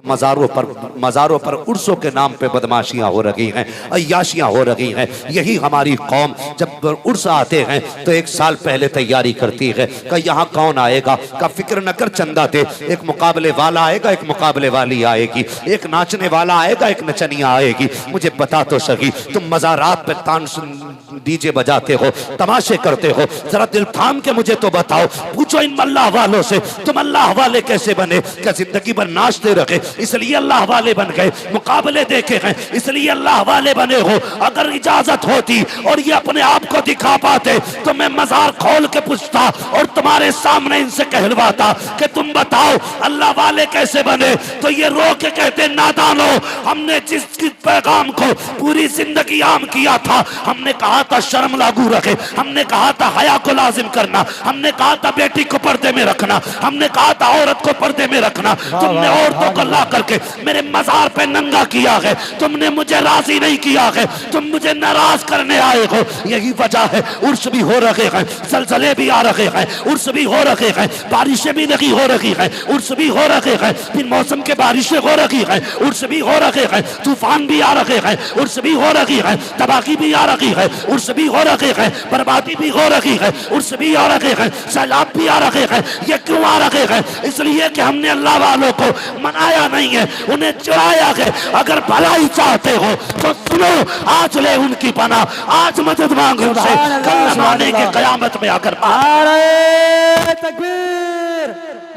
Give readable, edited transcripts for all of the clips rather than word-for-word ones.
मज़ारों पर उर्सों के नाम पे बदमाशियाँ हो रही हैं, अय्याशियाँ हो रही हैं। यही हमारी कौम जब उर्स आते हैं तो एक साल पहले तैयारी करती है कि यहाँ कौन आएगा, का फिक्र न कर चंदा दे, एक मुकाबले वाला आएगा, एक मुकाबले वाली आएगी, एक नाचने वाला आएगा, एक नचनिया आएगी। मुझे बता तो सही, तुम मज़ारात पे तान डीजे बजाते हो, तमाशे करते हो, जरा दिल थाम के मुझे तो बताओ, पूछो इन अल्लाह वालों से, तुम अल्लाह वाले कैसे बने? क्या जिंदगी भर नाचते रहे इसलिए अल्लाह वाले बन गए? मुकाबले देखे हैं इसलिए अल्लाह वाले बने हो? अगर इजाजत होती और ये अपने आप को दिखा पाते तो मैं मजार खोल के पूछता और तुम्हारे सामने इनसे कहलवाता कि तुम बताओ अल्लाह वाले कैसे बने? तो ये रो के कहते नादानो, हमने जिस पैगाम को पूरी जिंदगी आम किया था, हमने कहा था शर्म लागू रखे, हमने कहा था हया को लाजिम करना, हमने कहा था बेटी को पर्दे में रखना, हमने कहा था औरत को पर्दे में रखना, तुमने औरतों को ला करके मेरे मजार पे नंगा किया है, तुमने मुझे राजी नहीं किया है, तुम मुझे नाराज करने आए हो। यही वजह है उर्स भी हो रहे हैं, जलजले भी आ रहे हैं, उर्स भी हो रहे हैं, बारिशें भी नहीं हो रही हैं, उर्स भी हो रहे हैं, फिर मौसम के बारिशें हो रही हैं, उर्स भी हो रहे हैं, तूफान भी आ रहे हैं, उर्स भी हो रही है, तबाही भी आ रही है, उर्स भी हो रहे हैं, बर्बादी भी हो रही है, उर्स भी आ रहे हैं, सैलाब भी आ रहे हैं। ये क्यों आ रहे हैं? इसलिए कि हमने अल्लाह वालों को मनाया नहीं है, उन्हें चुराया है। अगर भलाई चाहते हो तो सुनो, आज ले उनकी पनाह, आज मदद मांग उनसे, कल जमाने के कयामत में आकर नारे तकबीर,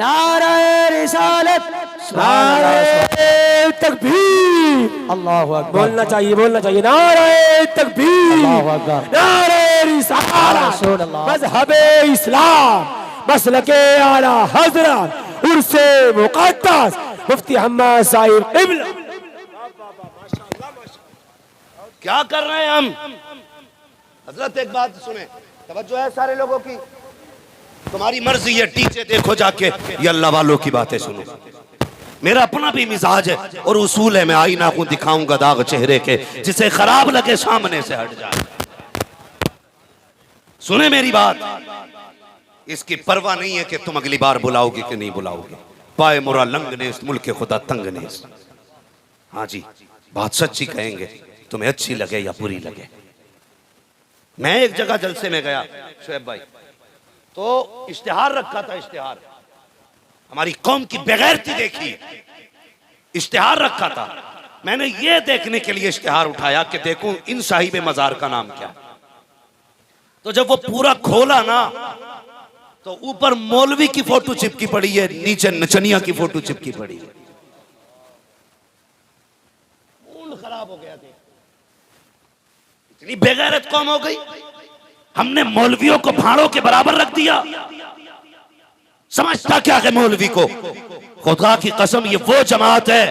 नारे रिसालत, नारे तकबीर, अल्लाहु अकबर। बोलना चाहिए, बोलना चाहिए, नारे तकबीर, अल्लाहु अकबर, नारे रिसालत, मज़हबे इस्लाम, मसलके आला हज़रत उर्से मुक़द्दस मुफ्ती हम्मद साहिब क़िबला। क्या कर रहे हैं हम? हजरत एक बात सुने, तवज्जो है सारे लोगों की, तुम्हारी मर्जी है, टीचे देखो जाके, ये अल्लाह वालों की बातें सुनो। मेरा अपना भी मिजाज है और उसूल है, मैं आईना को दिखाऊंगा दाग चेहरे के, जिसे खराब लगे सामने से हट जाए। सुने मेरी बात, इसकी परवाह नहीं है कि तुम अगली बार बुलाओगे कि नहीं बुलाओगे। पाए मुरा लंग ने इस मुल्क के खुदा तंग ने। हाँ जी, बात सच्ची कहेंगे, तुम्हें अच्छी लगे या बुरी लगे। मैं एक जगह जलसे में गया शुएब भाई, तो इश्तिहार रखा था, इश्तिहार हमारी कौम की बेगैरती देखी, इश्तिहार रखा था। मैंने ये देखने के लिए इश्तिहार उठाया कि देखूं इन साहिब मजार का नाम क्या। तो जब वो पूरा खोला ना, तो ऊपर मौलवी की फोटो चिपकी पड़ी है, नीचे नचनिया की फोटो चिपकी पड़ी है। मूड खराब हो गया, इतनी बेगैरत कौम हो गई। हमने मौलवियों को भाड़ों के बराबर रख दिया। समझता क्या है मौलवी को? खुदा की कसम, ये वो जमात है,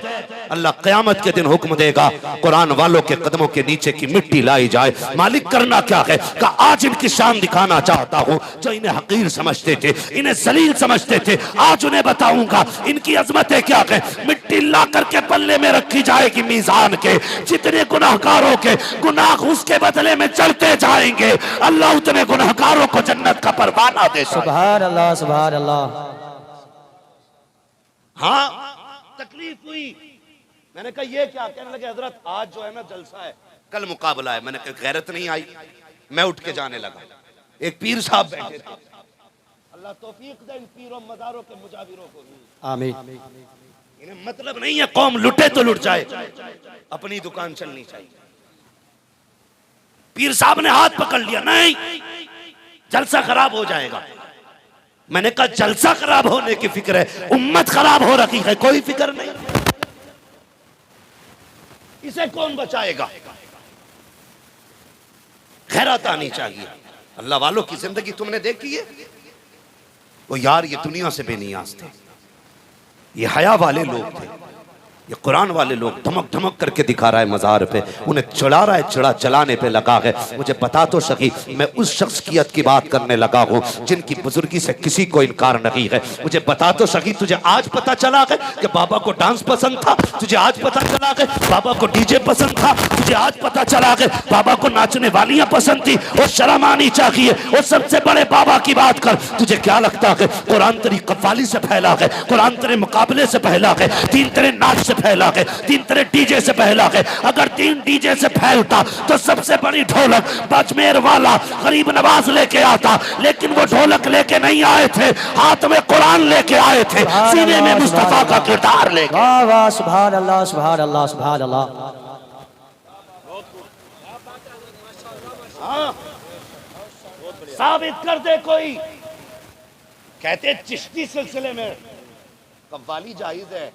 अल्लाह क़यामत के दिन हुक्म देगा कुरान वालों के कदमों के नीचे की मिट्टी लाई जाए। मालिक करना क्या है? कि आज इनकी शान दिखाना चाहता हूं। जो इन्हें हकीर समझते थे, इन्हें जलील समझते थे, आज उन्हें बताऊंगा इनकी अजमतें क्या है। मिट्टी ला करके पल्ले में रखी जाएगी मीजान के, जितने गुनाहगारों के गुनाह उसके बदले में चढ़ते जाएंगे, अल्लाह उतने गुनाहगारों को जन्नत का परवाना दे। सुभान अल्लाह, सुभान अल्लाह। हाँ, तकलीफ हुई। मैंने कहा ये क्या? कहने लगे हजरत आज जो है ना जलसा है, कल मुकाबला है। मैंने कहा गैरत नहीं आई। मैं उठ के जाने लगा। एक पीर साहब बैठे थे, अल्लाह तौफीक दे इन पीरों मज़ारों के मुजाविरों को भी, आमीन। इन्हें मतलब नहीं है कौम लुटे तो लुट जाए, अपनी दुकान चलनी चाहिए। पीर साहब ने हाथ पकड़ लिया, नहीं जलसा खराब हो जाएगा। मैंने कहा जलसा खराब होने की फिक्र है, उम्मत खराब हो रखी है, कोई फिक्र नहीं। इसे कौन बचाएगा? खैरात आनी चाहिए। अल्लाह वालों की जिंदगी तुमने देखी है? वो यार ये दुनिया से बेनियाज थे, ये हया वाले लोग थे, ये कुरान वाले लोग धमक धमक करके दिखा रहा है मज़ार पे, उन्हें चढ़ा रहा है, चढ़ा चलाने पे लगा है। मुझे बता तो सकी, मैं उस शख्सियत की बात करने लगा हूँ जिनकी बुजुर्गी से किसी को इनकार नहीं है। मुझे बता तो सकी, तुझे आज पता चला है कि बाबा को डांस पसंद था? तुझे आज पता चला है बाबा को डीजे पसंद था? तुझे आज पता चला है बाबा को नाचने वालियां पसंद थी? और शर्म आनी चाहिए। और सबसे बड़े बाबा की बात कर, तुझे क्या लगता है कुरान तेरी कव्वाली से फैला है, कुरान तेरे मुकाबले से फैला है, दीन तेरे नाच से फैला है, दीन तेरे डीजे से फैला है? अगर दीन डीजे से फैलता तो सबसे बड़ी ढोलक बाजमेर वाला गरीब नवाज लेके आता, लेकिन वो ढोलक लेके नहीं आए थे, हाथ में कुरान लेके आए थे, सीने में मुस्तफा का किरदार लेके। वाह वाह, सुभान अल्लाह सुभान अल्लाह सुभान अल्लाह। साबित कर दे कोई। कहते चिश्ती सिलसिले में कव्वाली जायज है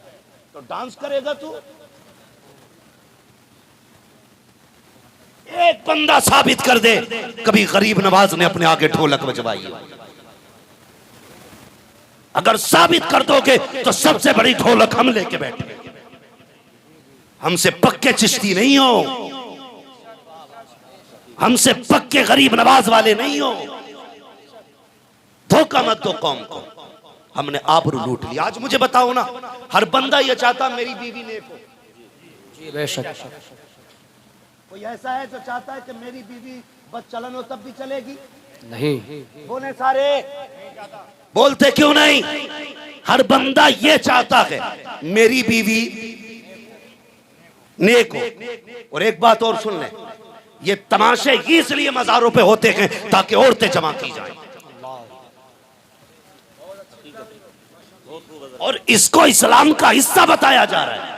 तो डांस करेगा तू? एक बंदा साबित कर दे कभी गरीब नवाज ने अपने आगे ढोलक बजवाई हो। अगर साबित कर दोगे तो सबसे बड़ी ढोलक हम लेके बैठे। हमसे पक्के चिश्ती नहीं हो, हमसे पक्के गरीब नवाज वाले नहीं हो। धोखा मत दो कौम को। हमने आबरू लूट लिया। आज मुझे बताओ ना, हर बंदा ये चाहता मेरी बीवी नेक हो। जी बेशक। कोई ऐसा है जो चाहता है कि मेरी बीवी बस चलन हो तब भी चलेगी? नहीं। बोले सारे, बोलते क्यों नहीं? हर बंदा ये चाहता है मेरी बीवी नेक हो। और एक बात और सुन ले, ये तमाशे इसलिए मज़ारों पे होते हैं ताकि औरतें जमा की जाएं, और इसको इस्लाम का हिस्सा बताया जा रहा है।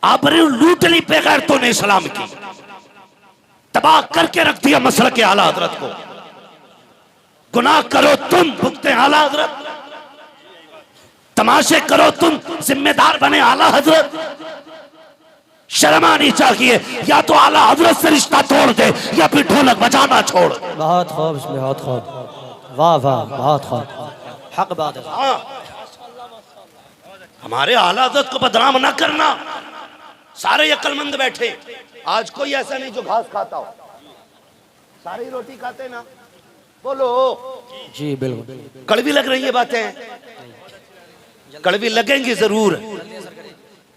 आपने लूट ली बेगैरतों ने इस्लाम की, तबाह करके रख दिया मसलक आला हजरत को। गुनाह करो तुम, भुगते आला हजरत। तमाशे करो तुम, जिम्मेदार बने आला हजरत। शर्म आनी चाहिए। या तो आला हजरत से रिश्ता तोड़ दे या फिर ढोलक बजाना छोड़। बहुत खूब, बहुत खूब, वाह वाह, बहुत खूब, हक बात है। हाँ, हमारे आला हजरत को बदनाम ना करना। सारे अक्लमंद बैठे, आज कोई ऐसा नहीं जो घास खाता हो, सारी रोटी खाते ना। बोलो जी बिल्कुल। कड़वी लग रही है बातें, कड़वी लगेंगी जरूर,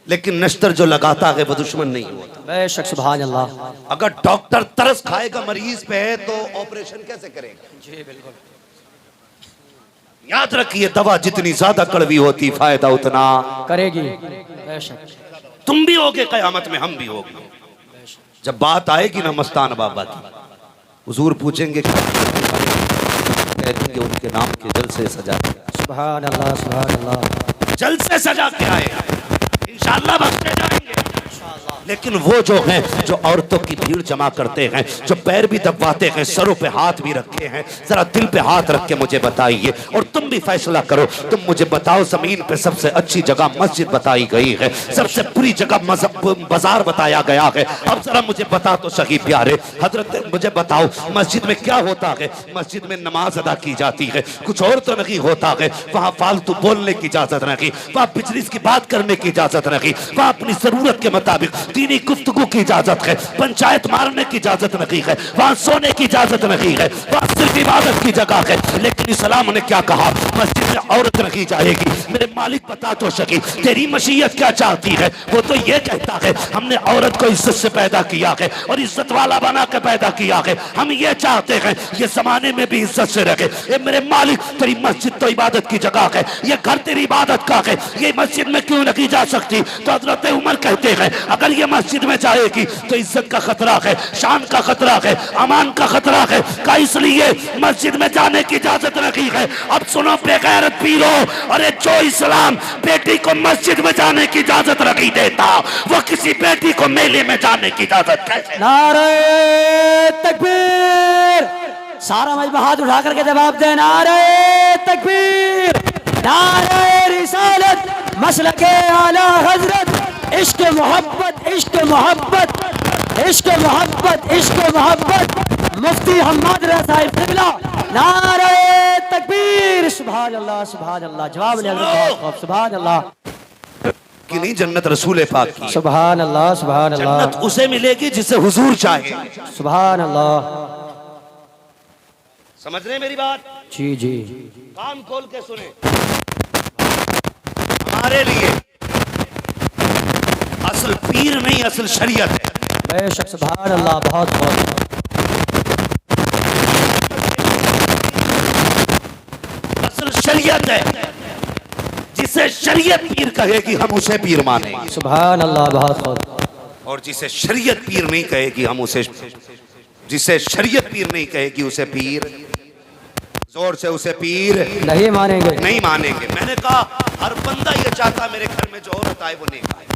लेकिन नश्तर जो लगाता है वो दुश्मन नहीं होता। बेशक, सुभान अल्लाह। अगर डॉक्टर तरस खाएगा मरीज पे तो ऑपरेशन कैसे करेगा? जी बिल्कुल। याद रखिए, दवा जितनी ज्यादा कड़वी होती फायदा उतना करेगी। बेशक। तुम भी होगे कयामत में, हम भी होगे। जब बात आएगी ना मस्तान बाबा की, हुजूर पूछेंगे कहेंगे उनके नाम के जल से सजा के। सुभान अल्लाह सुभान अल्लाह। जल से सजा के आए, इंशाअल्लाह बख्शे जाएंगे। लेकिन वो जो हैं जो औरतों की भीड़ जमा करते हैं, जो पैर भी दबाते हैं, सरों पे हाथ भी रखे हैं, जरा दिल पे हाथ रख के मुझे बताइए। और तुम भी फैसला करो, तुम मुझे बताओ, जमीन पे सबसे अच्छी जगह मस्जिद बताई गई है, सबसे बुरी जगह बाजार बताया गया है। अब जरा मुझे बता तो सही प्यारे हजरत, मुझे बताओ मस्जिद में क्या होता है? मस्जिद में नमाज अदा की जाती है, कुछ और तो नहीं होता है। वहाँ फालतू बोलने की इजाजत नहीं, वहाँ बिजनेस की बात करने की इजाजत नहीं, वहाँ अपनी जरूरत के मुताबिक दीनी गुफ्तगू की इजाजत है, पंचायत मारने की इजाजत नहीं है, वहाँ सोने की इजाजत नहीं है, वहाँ सिर्फ इबादत की जगह है। लेकिन इस्लाम ने क्या कहा? मस्जिद में औरत रखी जाएगी। मेरे मालिक बता तो सकी, तेरी मशीयत क्या चाहती है? वो तो ये कहता है हमने औरत को इज्जत से पैदा किया है और इज्जत वाला बना के पैदा किया है। हम ये चाहते हैं ये जमाने में भी इज्जत से रखे। ए मेरे मालिक, तेरी मस्जिद तो इबादत की जगह है, ये घर तेरी इबादत का है, ये मस्जिद में क्यों नहीं जा सकती? तो हजरत उमर कहते हैं अगर ये मस्जिद में जाएगी तो इज्जत का खतरा है, शान का खतरा है, अमान का खतरा है, का इसलिए मस्जिद में जाने की इजाजत नहीं है। अब सुनो बेगैरत पीरो, अरे जो इस्लाम बेटी को मस्जिद में जाने की इजाजत नहीं देता, वो किसी बेटी को मेले में जाने की इजाजत कैसे? नारे तकबीर। सारा मजमा हाथ उठा करके जवाब दे, नारे तकबीर, नारे रिसालत, मसलके आला हजरत। इश्क मोहब्बत, इश्क मोहब्बत, इश्क मोहब्बत, इश्क मोहब्बत। मुफ्ती हम्मद रज़ा साहिब क़िबला, नारे तकबीर। सुभान अल्लाह सुभान अल्लाह। जवाब ने सुभान अल्लाह। की नहीं, जन्नत रसूल पाक की। सुभान अल्लाह, सुभान अल्लाह। जन्नत उसे मिलेगी जिसे हुजूर चाहे। सुभान अल्लाह। समझ रहे हैं मेरी बात? जी जी। कान खोल के सुने। हमारे लिए असल पीर नहीं, असल शरीयत है। बेशक, सुभान अल्लाह। बहुत बहुत असल शरीयत है। जिसे शरीयत पीर कहेगी हम उसे पीर मानेंगे। सुभान अल्लाह। बहुत बहुत। और जिसे शरीयत पीर नहीं कहेगी हम उसे, जिसे शरीयत पीर नहीं कहेगी उसे पीर, जोर से उसे पीर नहीं मानेंगे, नहीं मानेंगे। मैंने कहा हर बंदा ये चाहता मेरे घर में जो औरत आए वो नेक आए।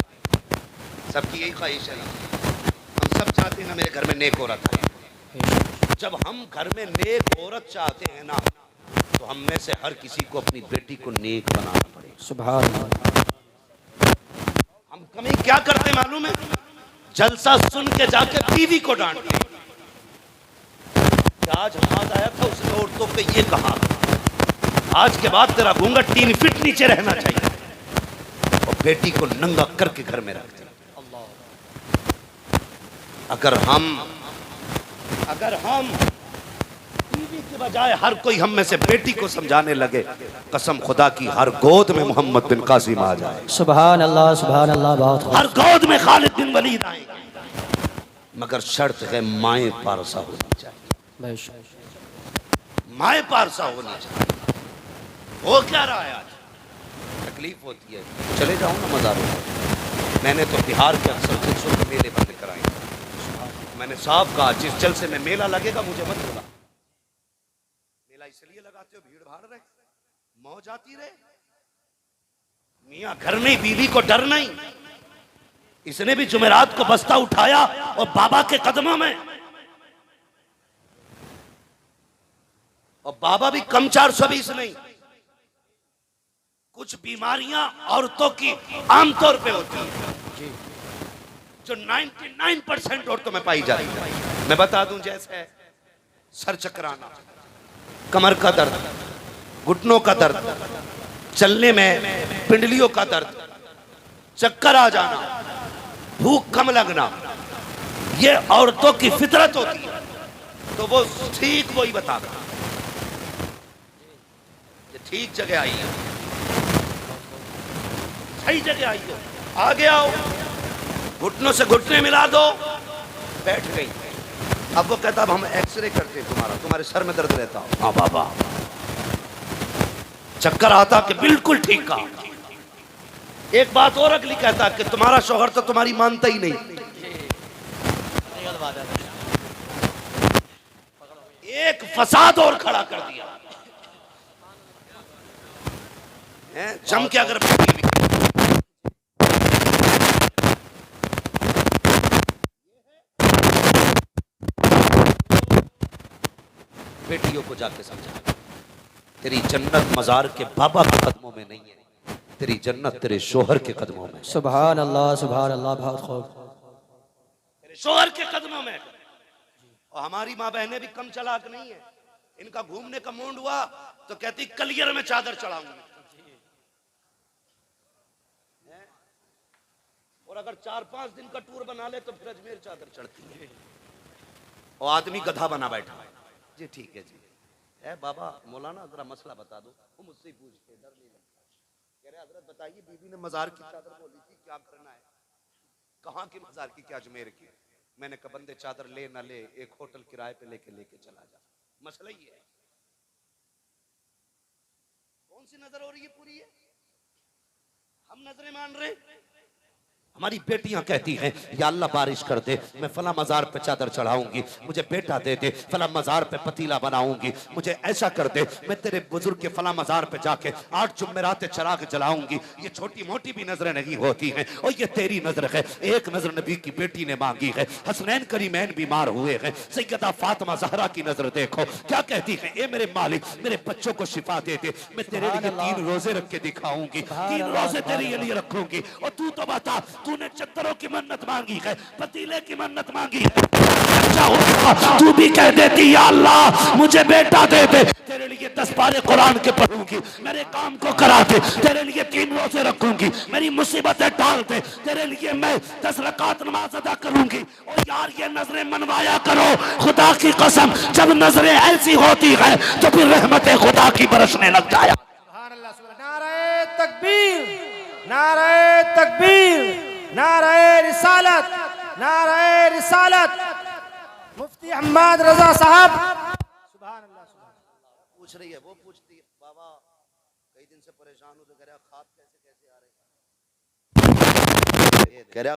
सबकी यही ख्वाहिश है ना, हम सब चाहते हैं ना मेरे घर में नेक औरत आए। जब हम घर में नेक औरत चाहते हैं ना, तो हम में से हर किसी को अपनी बेटी को नेक बनाना पड़ेगा। सुभान अल्लाह। हम कमी क्या करते मालूम है? जलसा सुन के जाके बीवी को डांटते। आज नमाज आया था, उसने औरतों पे ये कहा, आज के बाद तेरा घूंघट 3 फीट नीचे रहना चाहिए, और बेटी को नंगा करके घर में रखते। अगर हम बीवी के बजाय हर कोई हम में से बेटी को समझाने लगे, कसम खुदा की हर गोद में मोहम्मद बिन कासिम आ जाए। सुभान अल्लाह, सुभान अल्लाह। बहुत हर गोद में खालिद बिन वलीद आए। मगर शर्त है माए पारसा होनी चाहिए। माए पारसा होनी चाहिए। हो क्या रहा है आज? तकलीफ होती है। चले जाओ ना मज़ारों में। मैंने तो बिहार के अक्सर जलसों के मेले बंद कराए। मैंने साफ कहा जिस जलसे में मेला लगेगा मुझे मत बोला। मेला इसलिए लगाते हो भीड़ भाड़ रहे, मौज आती रहे। मियाँ घर नहीं, बीवी को डर नहीं। इसने भी जुमेरात को बस्ता उठाया और बाबा के कदमों में, और बाबा भी कम 420 नहीं। कुछ बीमारियां औरतों की आमतौर पे होती है जो 99% औरतों में पाई जाती है। मैं बता दूं, जैसे सर चकराना, कमर का दर्द, घुटनों का दर्द, चलने में पिंडलियों का दर्द, चक्कर आ जाना, भूख कम लगना, ये औरतों की फितरत होती है। तो वो ठीक वही बताता, ठीक जगह आई है, सही जगह आई हो, आगे आओ, घुटनों से घुटने मिला दो, बैठ गई। अब वो कहता अब हम एक्सरे करते तुम्हारे सर में दर्द रहता। हाँ बाबा, चक्कर आता कि बिल्कुल ठीक कहा। एक बात और अगली कहता कि तुम्हारा शौहर तो तुम्हारी मानता ही नहीं। एक फसाद और खड़ा कर दिया है, जम के अगर बेटियों को जाके समझा, तेरी जन्नत मजार के बाबा के कदमों में नहीं है, तेरी जन्नत तेरे शोहर के कदमों में। सुभान अल्लाह, सुभान अल्लाह। बहुत खूब। तेरे शोहर के कदमों में। और हमारी माँ बहनें भी कम चालाक नहीं है। इनका घूमने का मूड हुआ तो कहती कलियर में चादर चढ़ाऊंगी, और अगर 4-5 दिन का टूर बना ले तो फिर अजमेर चादर चढ़ती है। और आदमी गधा बना बैठा है। जी ठीक है जी, है बाबा मौलाना जरा मसला बता दो। वो मुझसे ही पूछते, डर नहीं लगता। कह रहे हजरत बताइए, बीवी ने मजार की चादर बोली थी, क्या करना है? कहाँ की मजार की? क्या अजमेर की? मैंने कहा बंदे चादर ले ना ले, एक होटल किराए पे लेके चला जा। मसला ही है। कौन सी नजर हो रही है? पूरी है। हम नजरें मान रहे। हमारी बेटियां कहती हैं या अल्लाह बारिश कर दे, मैं फला मजार पे चादर चढ़ाऊंगी, मुझे बेटा दे दे, फला मजार पे पतीला बनाऊंगी, मुझे ऐसा कर दे, मैं तेरे बुजुर्ग के फला मजार पे जाके 8 जुमेरात चिराग जलाऊंगी। ये छोटी मोटी भी नजरें नहीं होती हैं, और ये तेरी नजर है। एक नजर नबी की बेटी ने मांगी है। हसनैन करीमैन बीमार हुए हैं, सैयदा फातिमा ज़हरा की नजर देखो, क्या कहती है, ए मेरे मालिक मेरे बच्चों को शिफा दे दे, मैं तेरे लिए 3 रोजे रख के दिखाऊंगी, 3 रोजे तेरे लिए रखूंगी। और तू तो बता, तू तूने चद्दरों की मन्नत मांगी है, पतीले की मन्नत मांगी है, अच्छा होता तू भी कह देती या अल्लाह मुझे बेटा दे दे, तेरे लिए 10 पारे कुरान के पढ़ूंगी, मेरे काम को करा दे, तेरे लिए 3 रोजे रखूंगी, मेरी मुसीबतें टाल दे, तेरे लिए मैं 10 रकात नमाज अदा करूंगी। और यार ये नजरें मनवाया करो, खुदा की कसम जब नजरें ऐसी होती है तो फिर रहमतें खुदा की बरसने लग जाया। नारे तकबीर, नारे तकबीर, नारे रिसालत, नारे रिसालत। मुफ्ती अहमद रजा साहब सुभान अल्लाह। पूछ रही है, वो पूछती है बाबा कई दिन से परेशान हो तो कह रहा खाद कैसे